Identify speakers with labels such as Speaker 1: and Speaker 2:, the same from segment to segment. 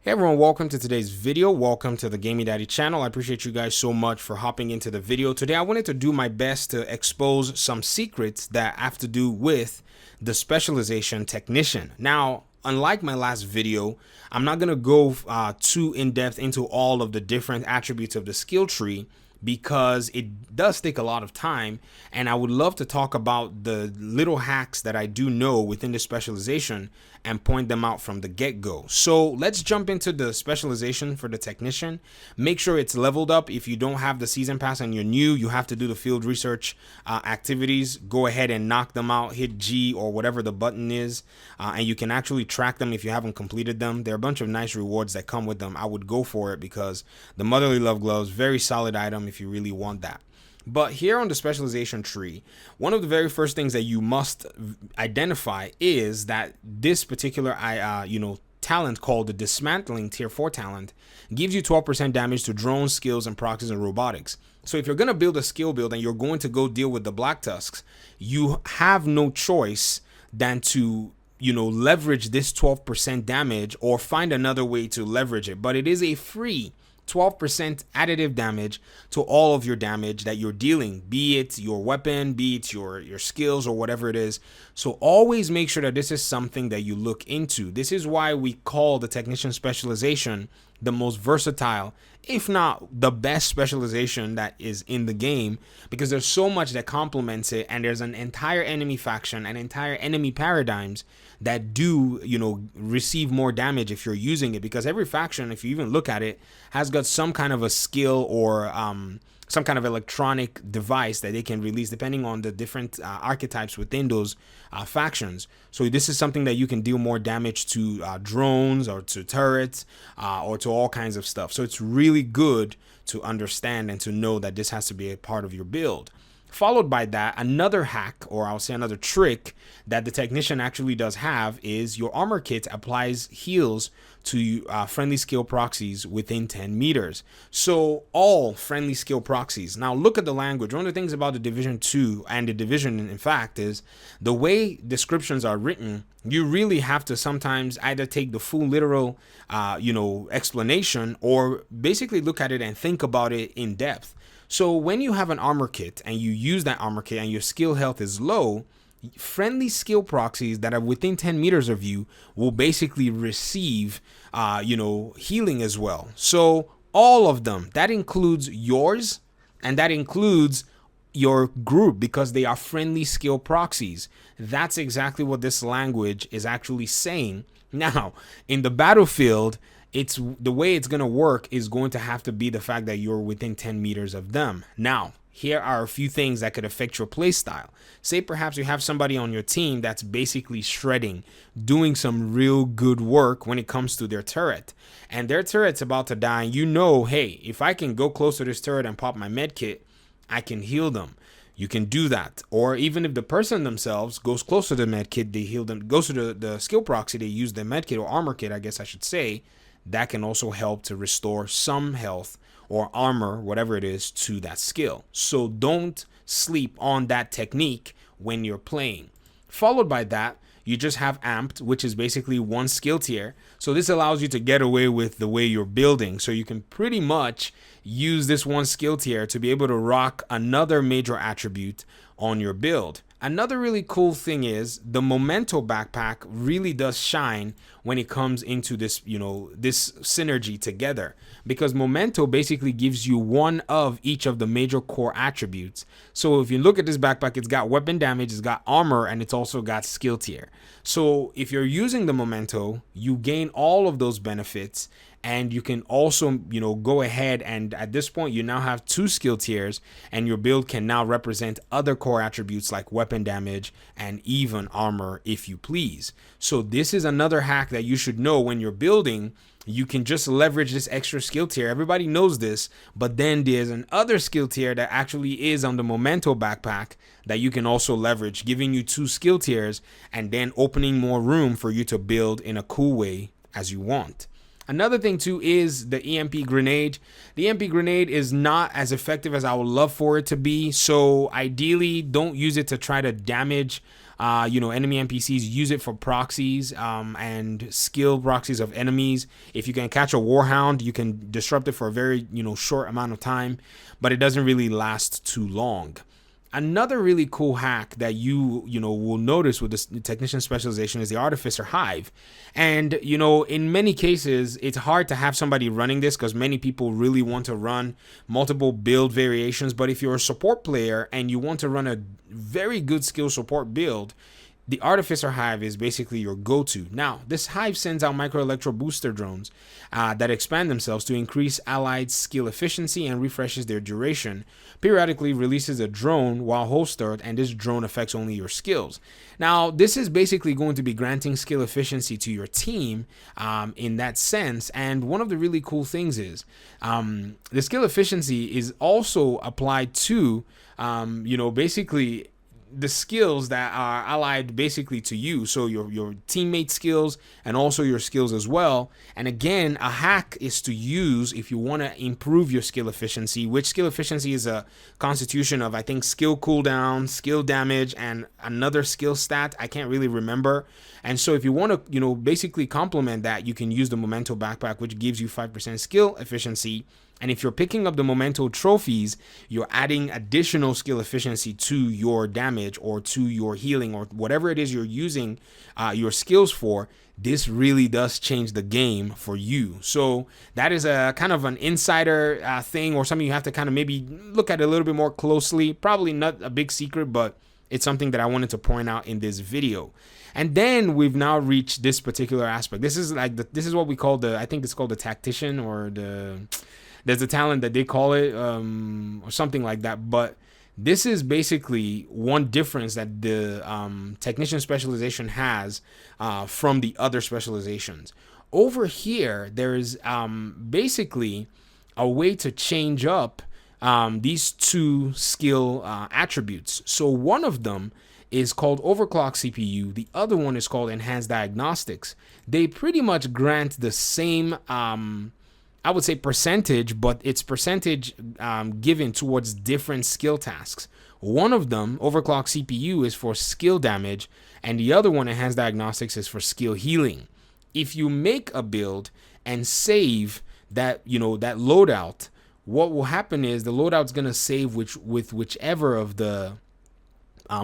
Speaker 1: Hey everyone, welcome to today's video. Welcome to the Gaming Daddy channel. I appreciate you guys so much for hopping into the video. Today I wanted to do my best to expose some secrets that have to do with the specialization technician. Now, unlike my last video, I'm not going to go too in-depth into all of the different attributes of the skill tree, because it does take a lot of time, and I would love to talk about the little hacks that I do know within the specialization and point them out from the get-go. So let's jump into the specialization for the technician. Make sure it's leveled up. If you don't have the season pass and you're new, you have to do the field research activities. Go ahead and knock them out, hit G or whatever the button is, and you can actually track them if you haven't completed them. There are a bunch of nice rewards that come with them. I would go for it because the Motherly Love Gloves, very solid item if you really want that. But here on the specialization tree, one of the very first things that you must identify is that this particular talent called the Dismantling Tier 4 talent gives you 12% damage to drones, skills, and proxies and robotics. So if you're going to build a skill build and you're going to go deal with the Black Tusks, you have no choice than to leverage this 12% damage or find another way to leverage it. But it is a free 12% additive damage to all of your damage that you're dealing, be it your weapon, be it your skills or whatever it is. So always make sure that this is something that you look into. This is why we call the technician specialization the most versatile, if not the best specialization that is in the game, because there's so much that complements it, and there's an entire enemy faction and entire enemy paradigms that do receive more damage if you're using it, because every faction, if you even look at it, has got some kind of a skill or some kind of electronic device that they can release depending on the different archetypes within those factions. So this is something that you can deal more damage to drones or to turrets or to all kinds of stuff. So it's really good to understand and to know that this has to be a part of your build. Followed by that, another hack, or I'll say another trick that the technician actually does have, is your armor kit applies heals to friendly skill proxies within 10 meters. So all friendly skill proxies. Now look at the language. One of the things about the Division 2 and the Division, in fact, is the way descriptions are written. You really have to sometimes either take the full literal explanation, or basically look at it and think about it in depth. So when you have an armor kit and you use that armor kit and your skill health is low, friendly skill proxies that are within 10 meters of you will basically receive, healing as well. So all of them, that includes yours and that includes your group, because they are friendly skill proxies. That's exactly what this language is actually saying. Now, in the battlefield, it's the way it's going to work is going to have to be the fact that you're within 10 meters of them. Now, here are a few things that could affect your playstyle. Say perhaps you have somebody on your team that's basically shredding, doing some real good work when it comes to their turret, and their turret's about to die, and hey, if I can go close to this turret and pop my med kit, I can heal them. You can do that. Or even if the person themselves goes close to the med kit, they heal them. Goes to the skill proxy, they use the med kit or armor kit, I guess I should say. That can also help to restore some health or armor, whatever it is, to that skill. So don't sleep on that technique when you're playing. Followed by that, you just have amped, which is basically one skill tier. So this allows you to get away with the way you're building. So you can pretty much use this one skill tier to be able to rock another major attribute on your build. Another really cool thing is the Memento backpack really does shine when it comes into this, this synergy together, because Memento basically gives you one of each of the major core attributes. So if you look at this backpack, it's got weapon damage, it's got armor, and it's also got skill tier. So if you're using the Memento, you gain all of those benefits. And you can also, go ahead and at this point, you now have 2 skill tiers, and your build can now represent other core attributes like weapon damage and even armor, if you please. So this is another hack that you should know when you're building. You can just leverage this extra skill tier. Everybody knows this, but then there's another skill tier that actually is on the Memento backpack that you can also leverage, giving you 2 skill tiers and then opening more room for you to build in a cool way as you want. Another thing too is the Emp Grenade. The Emp Grenade is not as effective as I would love for it to be. So ideally, don't use it to try to damage enemy NPCs use it for proxies and skill proxies of enemies. If you can catch a warhound, you can disrupt it for a very, short amount of time, but it doesn't really last too long. Another really cool hack that you will notice with this technician specialization is the Artificer Hive. And in many cases it's hard to have somebody running this because many people really want to run multiple build variations. But if you're a support player and you want to run a very good skill support build, the Artificer Hive is basically your go-to. Now, this hive sends out micro-electro booster drones that expand themselves to increase allied skill efficiency and refreshes their duration. Periodically releases a drone while holstered, and this drone affects only your skills. Now, this is basically going to be granting skill efficiency to your team in that sense. And one of the really cool things is the skill efficiency is also applied to, basically the skills that are allied basically to you, so your teammate skills and also your skills as well. And again, a hack is to use if you want to improve your skill efficiency, which skill efficiency is a constitution of, I think, skill cooldown, skill damage, and another skill stat I can't really remember. And so if you want to basically complement that, you can use the Memento backpack, which gives you 5% skill efficiency. And if you're picking up the Memento trophies, you're adding additional skill efficiency to your damage or to your healing or whatever it is you're using your skills for. This really does change the game for you. So that is a kind of an insider thing, or something you have to kind of maybe look at a little bit more closely. Probably not a big secret, but it's something that I wanted to point out in this video. And then we've now reached this particular aspect. This is this is what we call I think it's called the tactician, or there's a talent that they call it, or something like that. But this is basically one difference that the technician specialization has from the other specializations. Over here, there is basically a way to change up these two skill attributes. So one of them is called Overclock CPU. The other one is called Enhanced Diagnostics. They pretty much grant the same I would say percentage, but it's percentage given towards different skill tasks. One of them, Overclock CPU, is for skill damage, and the other one, Enhanced Diagnostics, is for skill healing. If you make a build and save that, that loadout, what will happen is the loadout's gonna save with whichever of the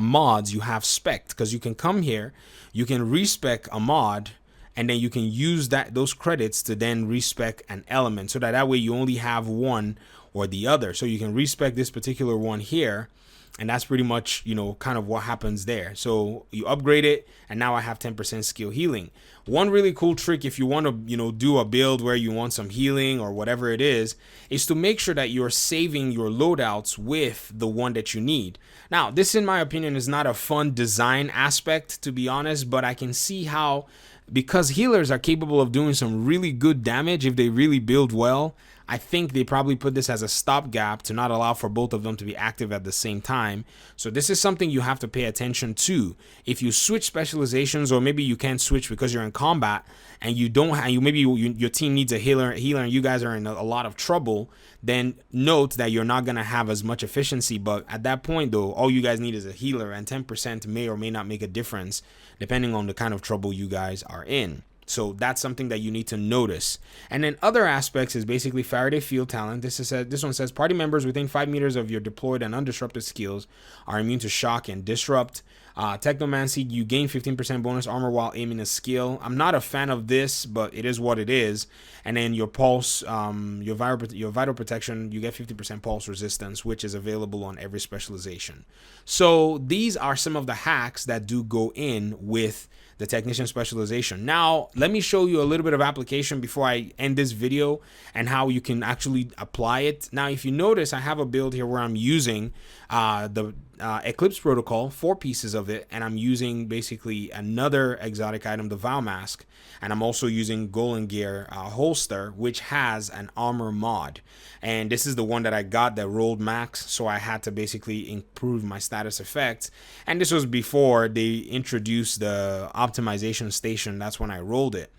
Speaker 1: mods you have spec'd, because you can come here, you can respec a mod, and then you can use those credits to then respec an element, so that way you only have one or the other. So you can respec this particular one here, and that's pretty much, kind of what happens there. So you upgrade it, and now I have 10% skill healing. One really cool trick, if you want to, do a build where you want some healing or whatever it is to make sure that you're saving your loadouts with the one that you need. Now, this, in my opinion, is not a fun design aspect, to be honest, but I can see how, because healers are capable of doing some really good damage if they really build well, I think they probably put this as a stopgap to not allow for both of them to be active at the same time. So this is something you have to pay attention to. If you switch specializations, or maybe you can't switch because you're in combat and you don't have, your team needs a healer and you guys are in a lot of trouble, then note that you're not going to have as much efficiency. But at that point, though, all you guys need is a healer, and 10% may or may not make a difference depending on the kind of trouble you guys are in. So that's something that you need to notice. And then other aspects is basically Faraday field talent. This one says party members within 5 meters of your deployed and undisrupted skills are immune to shock and disrupt. Technomancy, you gain 15% bonus armor while aiming a skill. I'm not a fan of this, but it is what it is. And then your pulse, your vital protection, you get 50% pulse resistance, which is available on every specialization. So these are some of the hacks that do go in with the technician specialization. Now, let me show you a little bit of application before I end this video and how you can actually apply it. Now, if you notice, I have a build here where I'm using the Eclipse protocol, 4 pieces of it, and I'm using basically another exotic item, the Vow Mask, and I'm also using Golden Gear holster, which has an armor mod. And this is the one that I got that rolled max, so I had to basically improve my status effects. And this was before they introduced the optimization station. That's when I rolled it.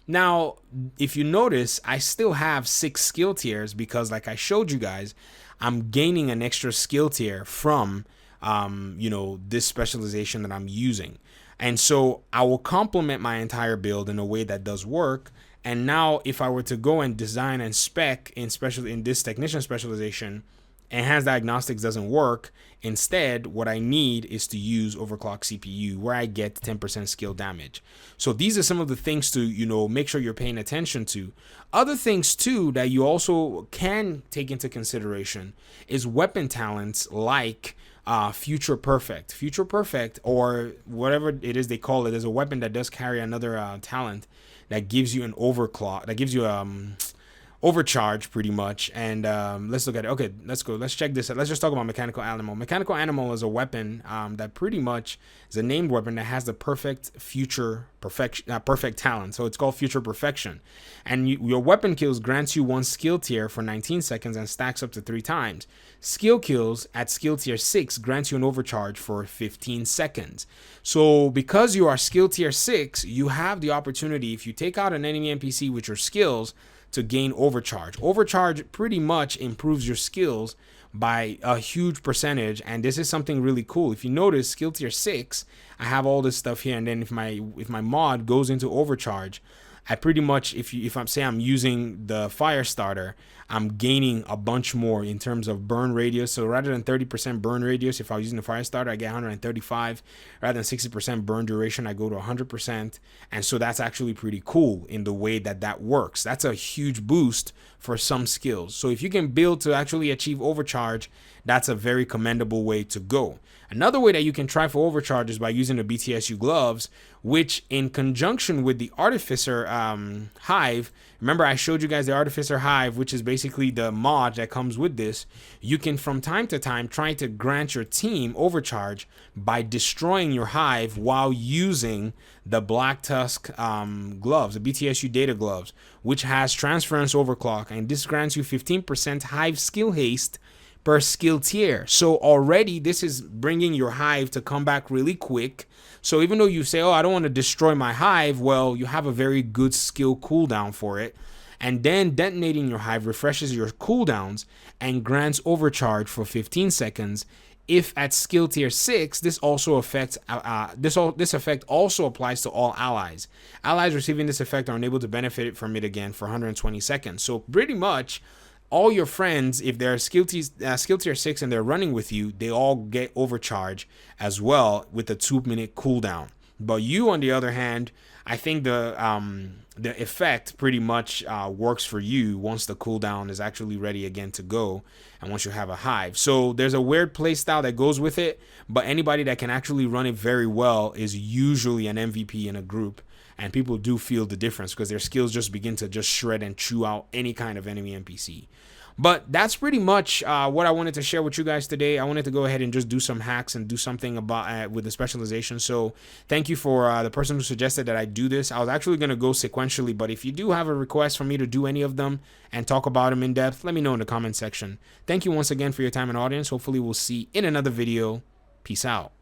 Speaker 1: Now, if you notice, I still have 6 skill tiers because, like I showed you guys, I'm gaining an extra skill tier from you know, this specialization that I'm using. And so I will complement my entire build in a way that does work. And now if I were to go and design and spec in this technician specialization, enhanced diagnostics doesn't work. Instead, what I need is to use overclock CPU, where I get 10% skill damage. So these are some of the things to, you know, make sure you're paying attention to. Other things too that you also can take into consideration is weapon talents like Future Perfect. Future Perfect, or whatever it is they call it, is a weapon that does carry another talent that gives you an overclock, that gives you overcharge pretty much. And let's look at it. Okay, let's check this out. Let's just talk about mechanical animal. Mechanical animal is a weapon that pretty much is a named weapon that has the perfect talent. So it's called Future Perfection, and your weapon kills grants you 1 skill tier for 19 seconds and stacks up to 3 times. Skill kills at skill tier 6 grants you an overcharge for 15 seconds. So because you are skill tier 6, you have the opportunity, if you take out an enemy NPC with your skills, to gain overcharge. Overcharge pretty much improves your skills by a huge percentage, and this is something really cool. If you notice, skill tier 6, I have all this stuff here, and then if my mod goes into overcharge, I pretty much, if I'm using the fire starter, I'm gaining a bunch more in terms of burn radius. So rather than 30% burn radius, if I was using the fire starter, I get 135. Rather than 60% burn duration, I go to 100%. And so that's actually pretty cool in the way that works. That's a huge boost for some skills. So if you can build to actually achieve overcharge, that's a very commendable way to go. Another way that you can try for overcharge is by using the BTSU gloves, which in conjunction with the Artificer Hive, remember I showed you guys the Artificer Hive, which is basically the mod that comes with this. You can from time to time try to grant your team overcharge by destroying your hive while using the Black Tusk gloves, the BTSU data gloves, which has transference overclock, and this grants you 15% hive skill haste per skill tier. So already this is bringing your hive to come back really quick. So even though you say, oh, I don't want to destroy my hive, well, you have a very good skill cooldown for it. And then detonating your hive refreshes your cooldowns and grants overcharge for 15 seconds. If at skill tier 6, this also affects this effect also applies to all allies. Allies receiving this effect are unable to benefit from it again for 120 seconds. So pretty much all your friends, if they're skill tier 6 and they're running with you, they all get overcharge as well with a 2-minute cooldown. But you, on the other hand, I think the effect pretty much works for you once the cooldown is actually ready again to go, and once you have a hive. So there's a weird play style that goes with it, but anybody that can actually run it very well is usually an MVP in a group. And people do feel the difference because their skills just begin to just shred and chew out any kind of enemy NPC. But that's pretty much what I wanted to share with you guys today. I wanted to go ahead and just do some hacks and do something about with the specialization. So thank you for the person who suggested that I do this. I was actually going to go sequentially, but if you do have a request for me to do any of them and talk about them in depth, let me know in the comment section. Thank you once again for your time and audience. Hopefully we'll see in another video. Peace out.